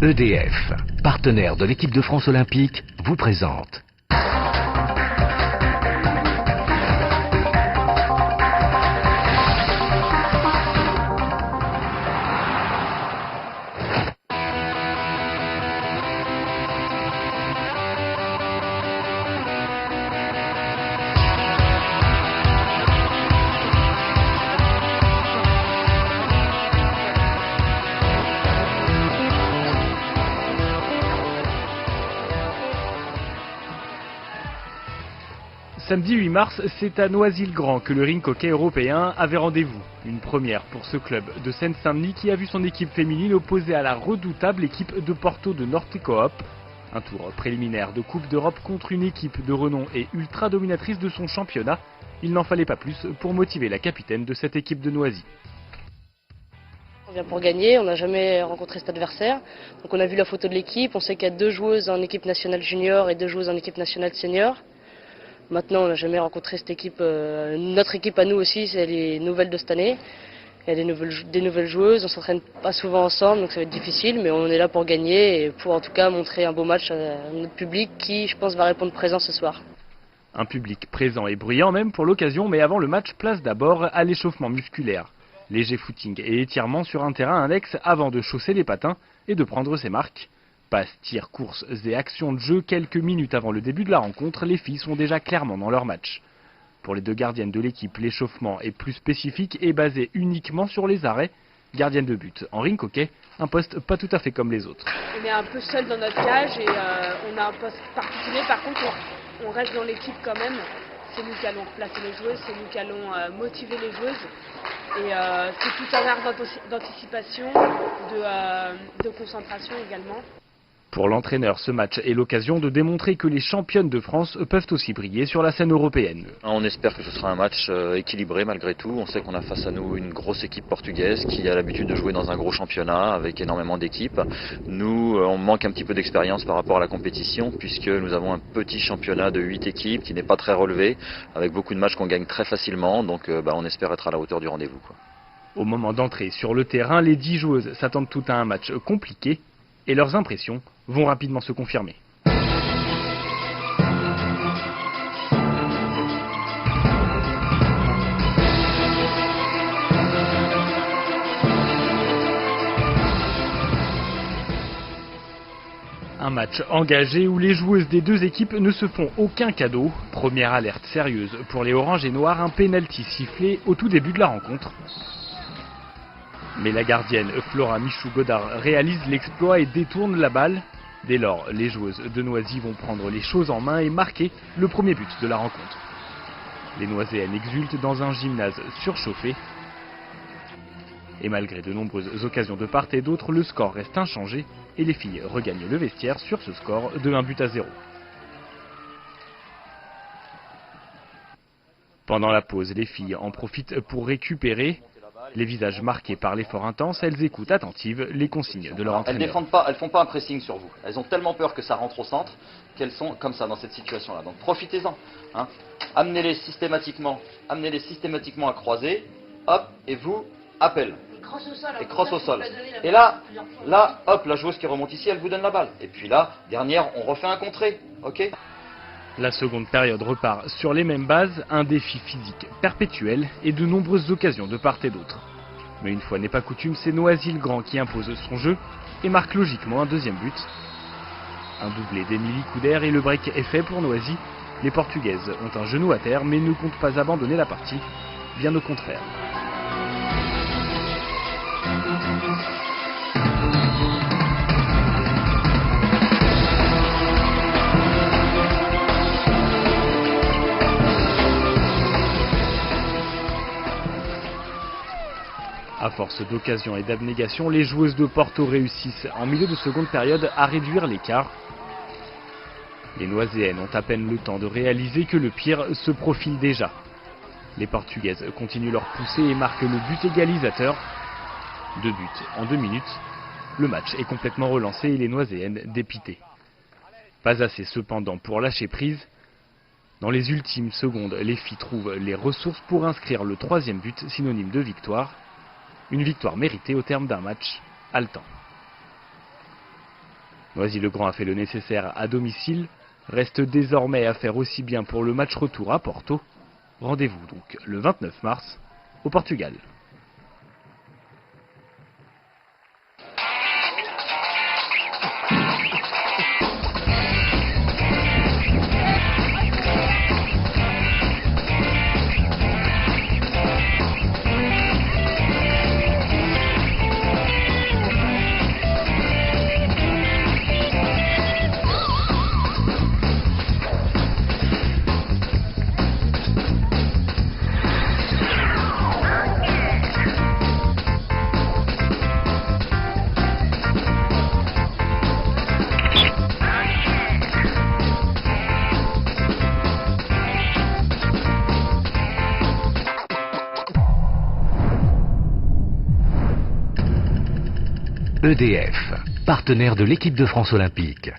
EDF, partenaire de l'équipe de France olympique, vous présente. Samedi 8 mars, c'est à Noisy-le-Grand que le rink hockey européen avait rendez-vous. Une première pour ce club de Seine-Saint-Denis qui a vu son équipe féminine opposée à la redoutable équipe de Porto de Norte Coop. Un tour préliminaire de Coupe d'Europe contre une équipe de renom et ultra dominatrice de son championnat. Il n'en fallait pas plus pour motiver la capitaine de cette équipe de Noisy. On vient pour gagner, on n'a jamais rencontré cet adversaire. Donc on a vu la photo de l'équipe, on sait qu'il y a 2 joueuses en équipe nationale junior et 2 joueuses en équipe nationale senior. Maintenant, on n'a jamais rencontré cette équipe. Notre équipe à nous aussi, c'est les nouvelles de cette année. Il y a des nouvelles joueuses, on s'entraîne pas souvent ensemble, donc ça va être difficile, mais on est là pour gagner et pour en tout cas montrer un beau match à notre public qui, je pense, va répondre présent ce soir. Un public présent et bruyant même pour l'occasion, mais avant le match, place d'abord à l'échauffement musculaire. Léger footing et étirement sur un terrain annexe avant de chausser les patins et de prendre ses marques. Passes, tirs, courses et actions de jeu, quelques minutes avant le début de la rencontre, les filles sont déjà clairement dans leur match. Pour les 2 gardiennes de l'équipe, l'échauffement est plus spécifique et basé uniquement sur les arrêts. Gardienne de but en rink hockey, un poste pas tout à fait comme les autres. On est un peu seul dans notre cage et on a un poste particulier, par contre on reste dans l'équipe quand même. C'est nous qui allons replacer les joueuses, c'est nous qui allons motiver les joueuses. Et c'est tout un art d'anticipation, de concentration également. Pour l'entraîneur, ce match est l'occasion de démontrer que les championnes de France peuvent aussi briller sur la scène européenne. On espère que ce sera un match équilibré malgré tout. On sait qu'on a face à nous une grosse équipe portugaise qui a l'habitude de jouer dans un gros championnat avec énormément d'équipes. Nous, on manque un petit peu d'expérience par rapport à la compétition puisque nous avons un petit championnat de 8 équipes qui n'est pas très relevé, avec beaucoup de matchs qu'on gagne très facilement. Donc on espère être à la hauteur du rendez-vous. Au moment d'entrer sur le terrain, les 10 joueuses s'attendent toutes à un match compliqué et leurs impressions vont rapidement se confirmer. Un match engagé où les joueuses des 2 équipes ne se font aucun cadeau. Première alerte sérieuse pour les oranges et noirs, un pénalty sifflé au tout début de la rencontre. Mais la gardienne Flora Michou-Godard réalise l'exploit et détourne la balle. Dès lors, les joueuses de Noisy vont prendre les choses en main et marquer le premier but de la rencontre. Les Noiséennes exultent dans un gymnase surchauffé. Et malgré de nombreuses occasions de part et d'autre, le score reste inchangé et les filles regagnent le vestiaire sur ce score de 1-0. Pendant la pause, les filles en profitent pour récupérer. Les visages marqués par l'effort intense, elles écoutent attentives les consignes de leur entraîneur. Elles ne font pas un pressing sur vous. Elles ont tellement peur que ça rentre au centre qu'elles sont comme ça dans cette situation-là. Donc profitez-en. Amenez-les systématiquement à croiser. Hop, et vous, appel. Et crosse au sol. Et là, hop, la joueuse qui remonte ici, elle vous donne la balle. Et puis là, dernière, on refait un contré. Ok ? La seconde période repart sur les mêmes bases, un défi physique perpétuel et de nombreuses occasions de part et d'autre. Mais une fois n'est pas coutume, c'est Noisy-le-Grand qui impose son jeu et marque logiquement un deuxième but. Un doublé d'Émilie Couder et le break est fait pour Noisy. Les Portugaises ont un genou à terre mais ne comptent pas abandonner la partie, bien au contraire. À force d'occasions et d'abnégation, les joueuses de Porto réussissent en milieu de seconde période à réduire l'écart. Les Noiséennes ont à peine le temps de réaliser que le pire se profile déjà. Les Portugaises continuent leur poussée et marquent le but égalisateur. 2 buts en 2 minutes. Le match est complètement relancé et les Noiséennes dépitées. Pas assez cependant pour lâcher prise. Dans les ultimes secondes, les filles trouvent les ressources pour inscrire le 3e but, synonyme de victoire. Une victoire méritée au terme d'un match haletant. Noisy-le-Grand a fait le nécessaire à domicile. Reste désormais à faire aussi bien pour le match retour à Porto. Rendez-vous donc le 29 mars au Portugal. EDF, partenaire de l'équipe de France olympique.